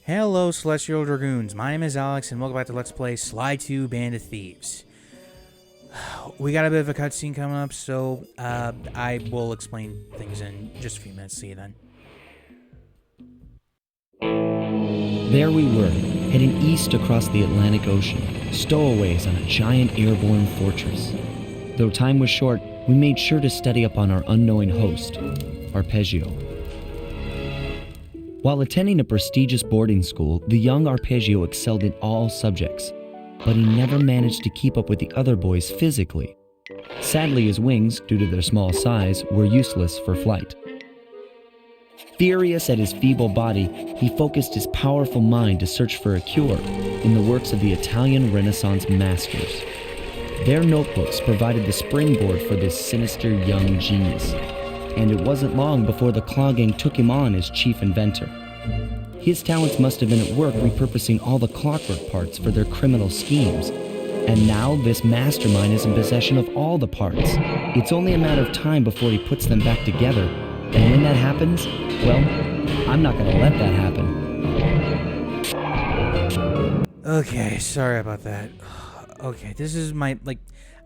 Hello, Celestial Dragoons. My name is Alex, and welcome back to Let's Play Sly 2 Band of Thieves. We got a bit of a cutscene coming up, so I will explain things in just a few minutes. See you then. There we were, heading east across the Atlantic Ocean, stowaways on a giant airborne fortress. Though time was short, we made sure to study up on our unknowing host, Arpeggio. While attending a prestigious boarding school, the young Arpeggio excelled in all subjects, but he never managed to keep up with the other boys physically. Sadly, his wings, due to their small size, were useless for flight. Furious at his feeble body, he focused his powerful mind to search for a cure in the works of the Italian Renaissance masters. Their notebooks provided the springboard for this sinister young genius, and it wasn't long before the Claw Gang took him on as chief inventor. His talents must have been at work repurposing all the Clockwerk parts for their criminal schemes, and now this mastermind is in possession of all the parts. It's only a matter of time before he puts them back together, and when that happens, well, I'm not gonna let that happen. Okay, sorry about that. Okay, this is my,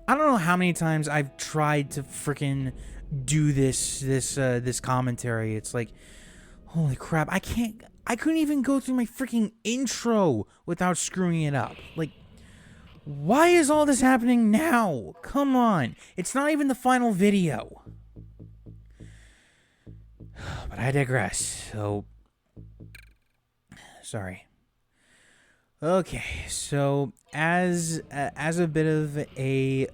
I don't know how many times I've tried to freaking do this commentary. It's like, holy crap, I couldn't even go through my freaking intro without screwing it up. Like, why is all this happening now? Come on, it's not even the final video. But I digress, so sorry. Okay, so as a bit of a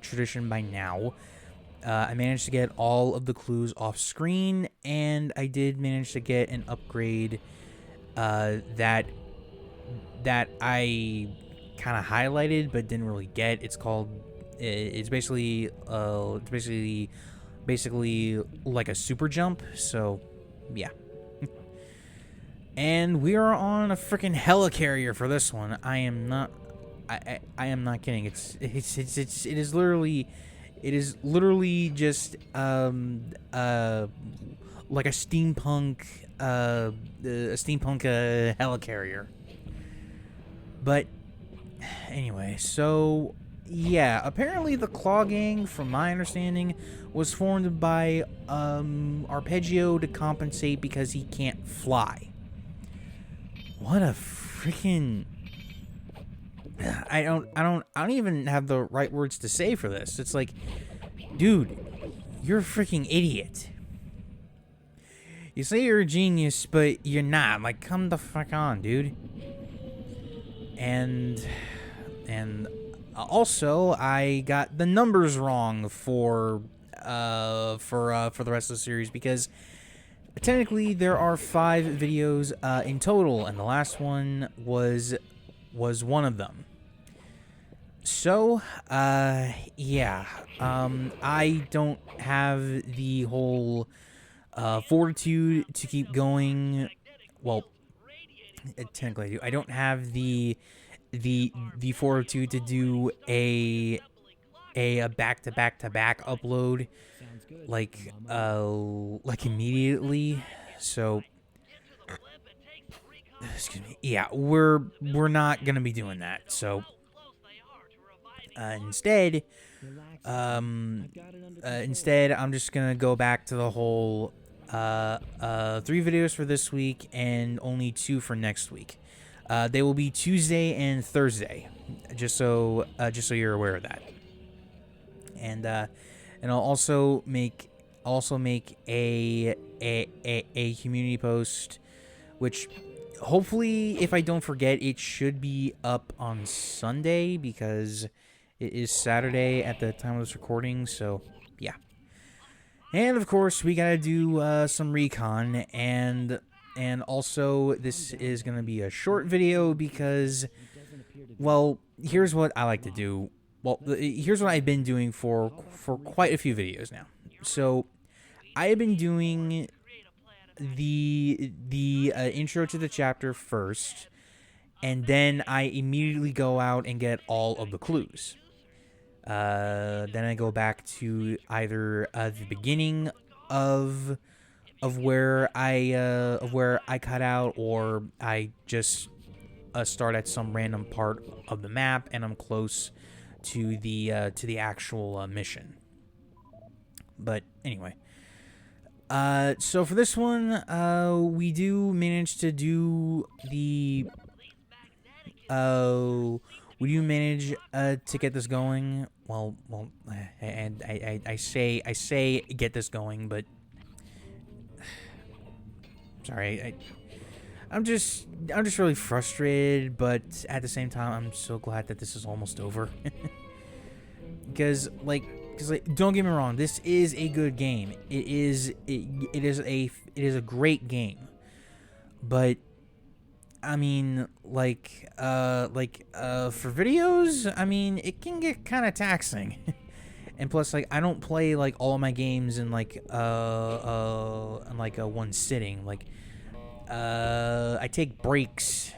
tradition by now, I managed to get all of the clues off screen, and I did manage to get an upgrade that I kind of highlighted but didn't really get. It's called it's basically like a super jump. So yeah. And we are on a freaking helicarrier for this one. I am not kidding. It is literally just like a steampunk helicarrier. But anyway, so yeah, apparently the Claw Gang, from my understanding, was formed by Arpeggio to compensate because he can't fly. What a freaking... I don't even have the right words to say for this. It's like, dude, you're a freaking idiot. You say you're a genius, but you're not. Like, come the fuck on, dude. And also, I got the numbers wrong for the rest of the series, because technically there are 5 videos in total, and the last one was one of them. So yeah, I don't have the whole fortitude to keep going. Well, technically I do. I don't have the fortitude to do a back-to-back upload like immediately. So excuse me. Yeah, we're not gonna be doing that. So instead, I'm just gonna go back to the whole 3 videos for this week and only 2 for next week. They will be Tuesday and Thursday, just so you're aware of that. And I'll also make a community post, which hopefully, if I don't forget, it should be up on Sunday, because it is Saturday at the time of this recording. So yeah. And of course, we gotta do some recon, and also this is gonna be a short video because, well, here's what I like to do. Well, here's what I've been doing for quite a few videos now. So I have been doing the intro to the chapter first, and then I immediately go out and get all of the clues. Then I go back to either the beginning of where I cut out, or I just start at some random part of the map and I'm close to the actual mission. But anyway, so for this one, we do manage to do the we do manage to get this going. Well, and I say get this going, but sorry, I'm just really frustrated, but at the same time, I'm so glad that this is almost over. Because don't get me wrong, this is a good game. It is a great game, but I mean, for videos, I mean, it can get kind of taxing. And plus, like, I don't play like all of my games in one sitting. Like, I take breaks.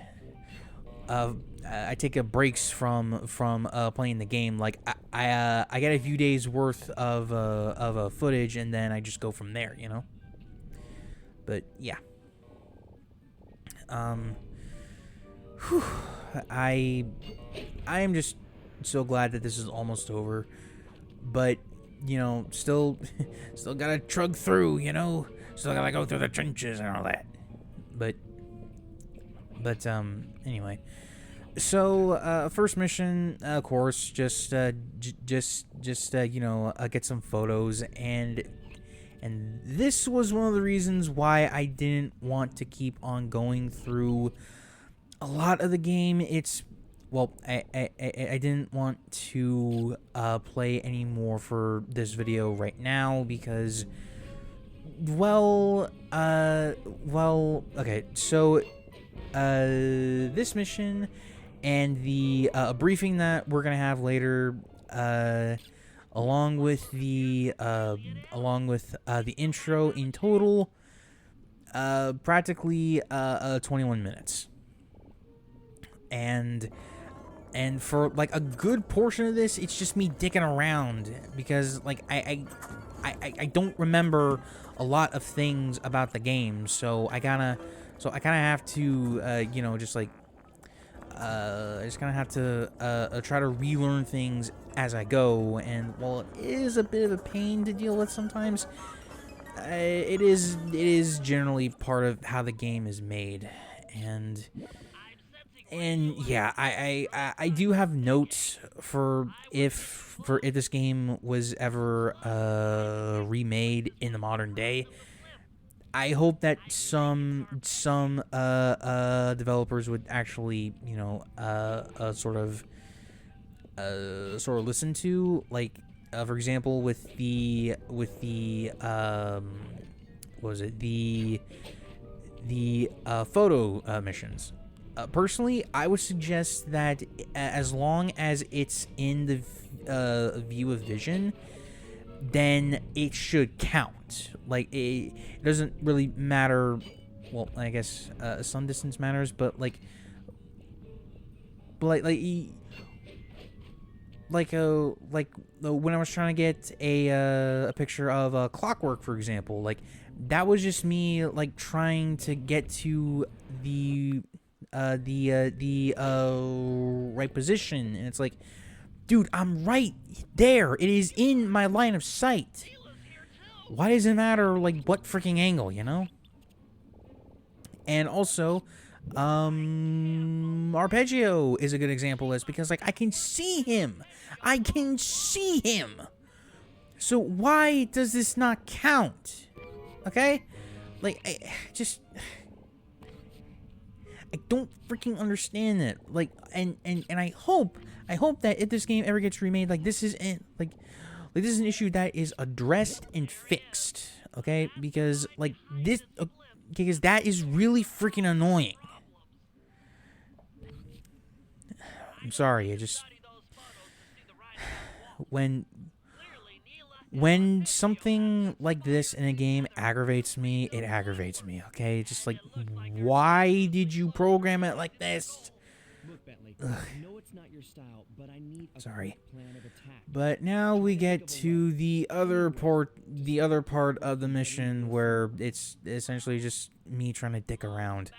I take breaks from playing the game. Like, I get a few days worth of footage, and then I just go from there. You know. But yeah. I am just so glad that this is almost over, but you know, still gotta trug through. You know, still gotta go through the trenches and all that. But anyway, so first mission, of course, just you know, get some photos, and this was one of the reasons why I didn't want to keep on going through a lot of the game. I didn't want to play anymore for this video right now because, okay, so this mission and the briefing that we're gonna have later, along with the intro, in total, practically 21 minutes. And for like a good portion of this, it's just me dicking around because like I don't remember a lot of things about the game, so I kind of have to you know, just like I just kind of have to try to relearn things as I go. And while it is a bit of a pain to deal with sometimes, it is generally part of how the game is made. And yeah, I do have notes for if this game was ever remade in the modern day. I hope that some developers would actually, you know, sort of listen to, like, for example, with the what was it, the photo missions. Personally, I would suggest that as long as it's in the view of vision, then it should count. Like, it doesn't really matter. Well, I guess some distance matters, but when I was trying to get a picture of Clockwerk, for example, like, that was just me like trying to get to the right position, and it's like, dude, I'm right there. It is in my line of sight. Why does it matter, like, what freaking angle, you know? And also, Arpeggio is a good example of this, because, like, I can see him. So why does this not count? Okay? Like, I don't freaking understand it. Like, and I hope that if this game ever gets remade, like, this is an issue that is addressed and fixed. Okay, because because that is really freaking annoying. I'm sorry, I just when something like this in a game aggravates me, it aggravates me, okay? Just like, why did you program it like this? Sorry. But now we get to the other part of the mission where it's essentially just me trying to dick around.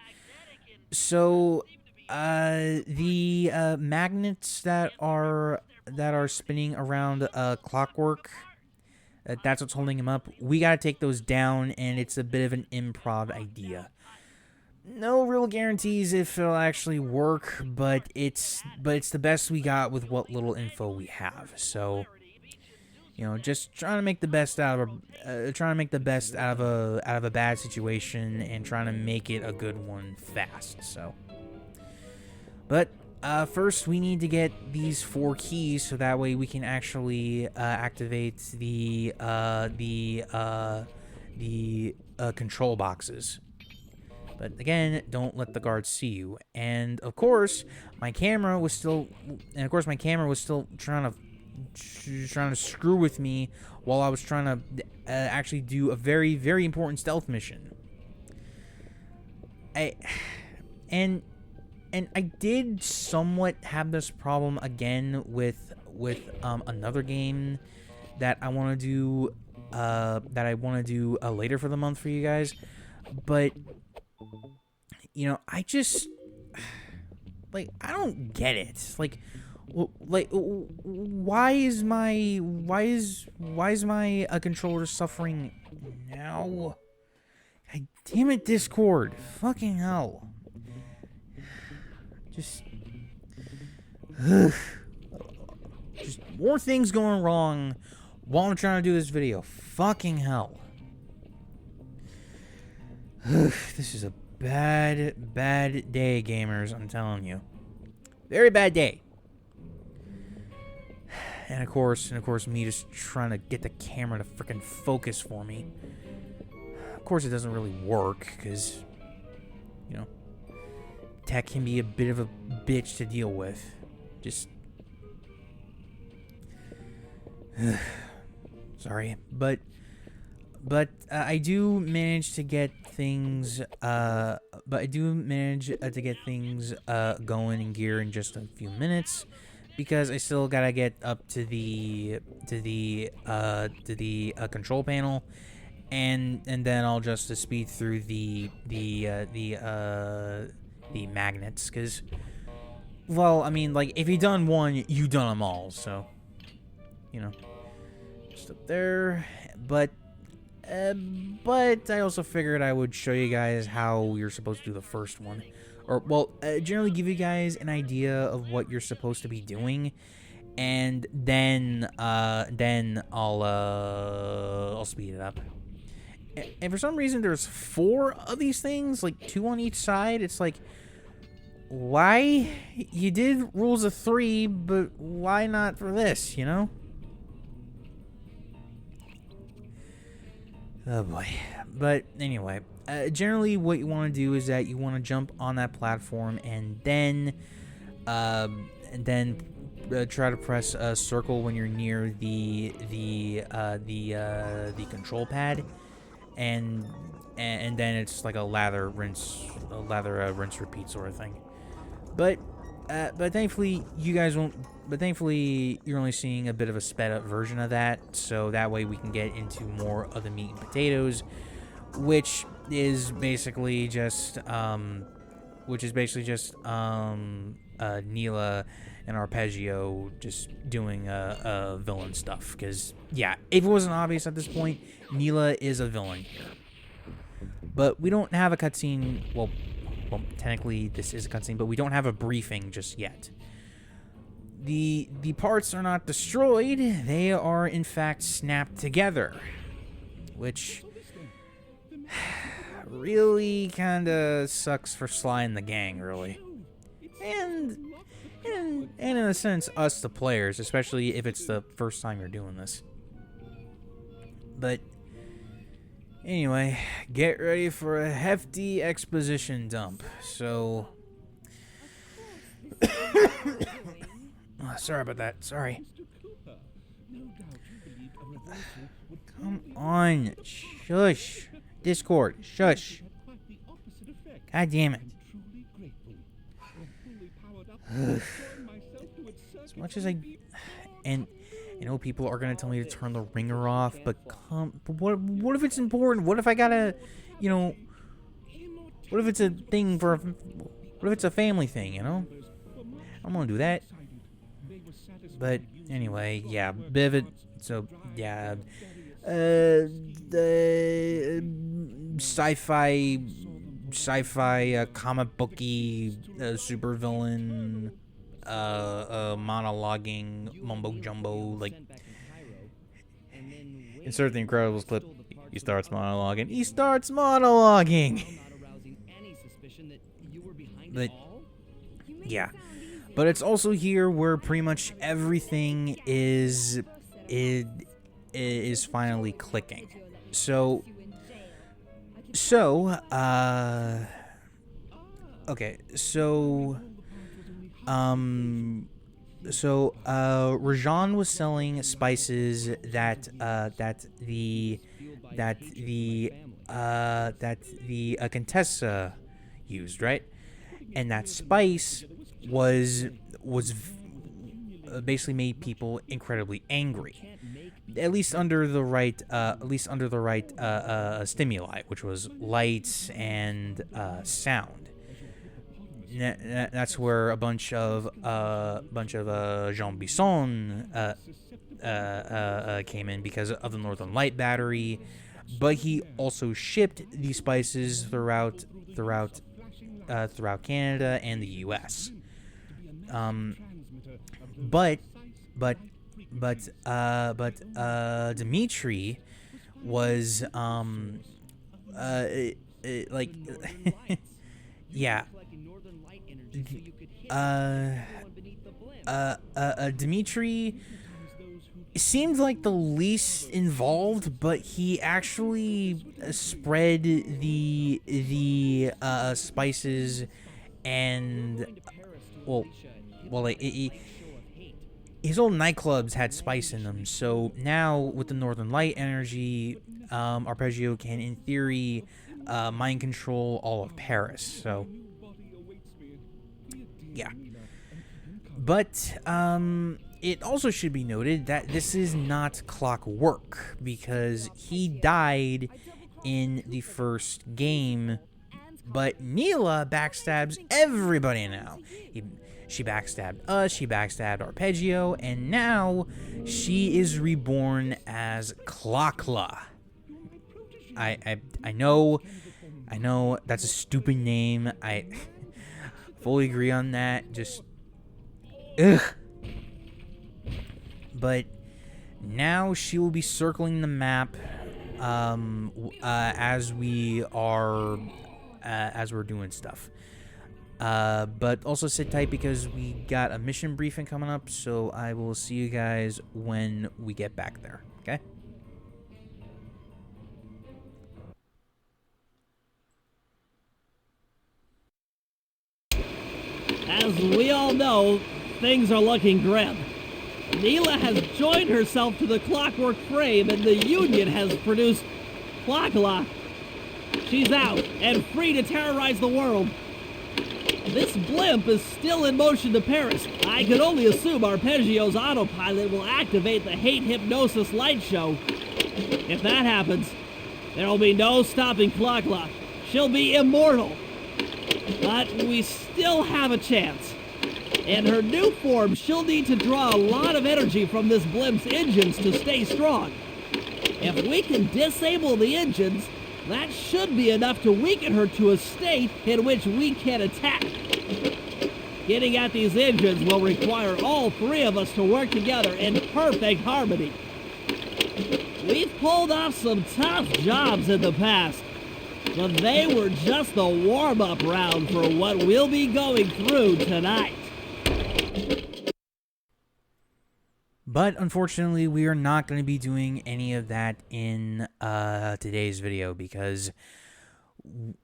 So, the magnets that are spinning around Clockwerk, that's what's holding him up. We gotta take those down, and it's a bit of an improv idea. No real guarantees if it'll actually work, but it's the best we got with what little info we have. So, just trying to make the best out of a bad situation and trying to make it a good one fast. So, but first we need to get these 4 keys so that way we can actually activate the control boxes. But again, don't let the guards see you. And of course, my camera was still trying to screw with me while I was trying to actually do a very, very important stealth mission. And I did somewhat have this problem again with another game that I want to do later for the month for you guys, but I just I don't get it. Why is my controller suffering now? God damn it, Discord! Fucking hell! Just more things going wrong while I'm trying to do this video. Fucking hell! This is a bad day, gamers. I'm telling you, very bad day. And of course, me just trying to get the camera to freaking focus for me. Of course, it doesn't really work because, tech can be a bit of a bitch to deal with. Just, sorry, but I do manage to get things. Going in gear in just a few minutes. Because I still gotta get up to the control panel, and then I'll just speed through the magnets. Cause, well, I mean, if you done one, you done them all. So, just up there. But I also figured I would show you guys how you're supposed to do the first one. Or, well, generally give you guys an idea of what you're supposed to be doing, and then I'll speed it up. And for some reason, there's 4 of these things, 2 on each side. It's why? You did rules of 3, but why not for this, Oh boy. But anyway, generally what you want to do is that you want to jump on that platform and then try to press a circle when you're near the control pad, and then it's like a lather rinse repeat sort of thing. But thankfully you guys won't. But thankfully, you're only seeing a bit of a sped up version of that, so that way we can get into more of the meat and potatoes, which is basically just Neela and Arpeggio just doing villain stuff. Because yeah, if it wasn't obvious at this point, Neela is a villain here. But we don't have a cutscene. Well, technically this is a cutscene, but we don't have a briefing just yet. The parts are not destroyed, they are in fact snapped together, which really kinda sucks for Sly and the gang, really. And in a sense, us the players, especially if it's the first time you're doing this. But anyway, get ready for a hefty exposition dump. So sorry about that. Sorry. Come on. Shush. Discord. Shush. God damn it. As much as and I know people are gonna tell me to turn the ringer off, but what if it's important? What if I gotta, you know, what if it's a thing what if it's a family thing? You know, I'm gonna do that. But anyway, yeah, Vivid. So yeah, the sci-fi comic booky supervillain monologuing mumbo jumbo, like insert the Incredibles clip. He starts monologuing. But yeah, but it's also here where pretty much everything is finally clicking. So okay, Rajan was selling spices that the Contessa used, right? And that spice was basically made people incredibly angry. At least under the right stimuli, which was lights and sound. That's where a bunch of Jean Bisson came in because of the Northern Light battery, but he also shipped these spices throughout Canada and the U.S. But Dimitri was like yeah Dimitri seemed like the least involved, but he actually spread the spices and his old nightclubs had spice in them. So now with the Northern Light energy, Arpeggio can, in theory, mind control all of Paris. So yeah, but it also should be noted that this is not Clockwerk, because he died in the first game, but Neela backstabs everybody now. She backstabbed us, she backstabbed Arpeggio, and now she is reborn as Clockla. I know that's a stupid name. I fully agree on that. Just ugh. But now she will be circling the map as we're doing stuff. But also sit tight because we got a mission briefing coming up, so I will see you guys when we get back there, okay? As we all know, things are looking grim. Neela has joined herself to the Clockwerk frame, and the Union has produced Clockla. She's out and free to terrorize the world. This blimp is still in motion to Paris. I can only assume Arpeggio's autopilot will activate the hate hypnosis light show. If that happens, there will be no stopping Clockla. She'll be immortal. But we still have a chance. In her new form, she'll need to draw a lot of energy from this blimp's engines to stay strong. If we can disable the engines, that should be enough to weaken her to a state in which we can attack. Getting at these engines will require all three of us to work together in perfect harmony. We've pulled off some tough jobs in the past, but they were just the warm-up round for what we'll be going through tonight. But unfortunately, we are not going to be doing any of that in today's video because,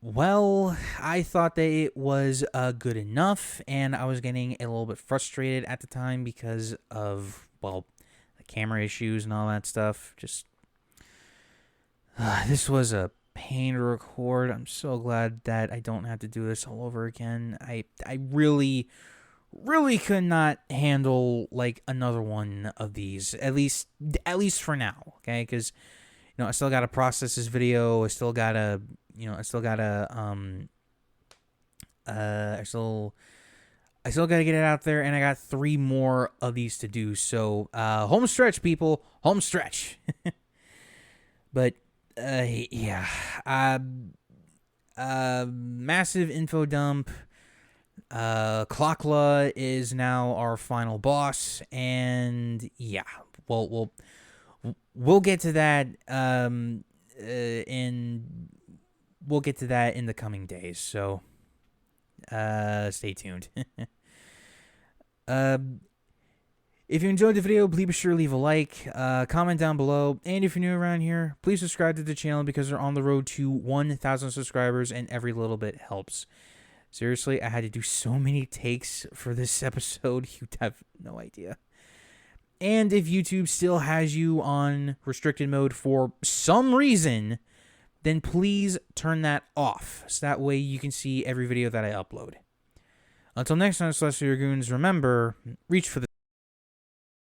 well, I thought that it was good enough, and I was getting a little bit frustrated at the time because of, well, the camera issues and all that stuff. Just, this was a pain to record. I'm so glad that I don't have to do this all over again. I really really could not handle like another one of these, at least for now, okay? Because I still gotta process this video. I still gotta I still gotta I still gotta get it out there, and I got 3 more of these to do. So home stretch, people, home stretch. But yeah, massive info dump. Clockla is now our final boss, and yeah, we'll get to that. We'll get to that in the coming days. So, stay tuned. If you enjoyed the video, please be sure to leave a like, comment down below, and if you're new around here, please subscribe to the channel because we're on the road to 1,000 subscribers, and every little bit helps. Seriously, I had to do so many takes for this episode, you have no idea. And if YouTube still has you on restricted mode for some reason, then please turn that off, so that way you can see every video that I upload. Until next time, Celestial Goons, remember, reach for the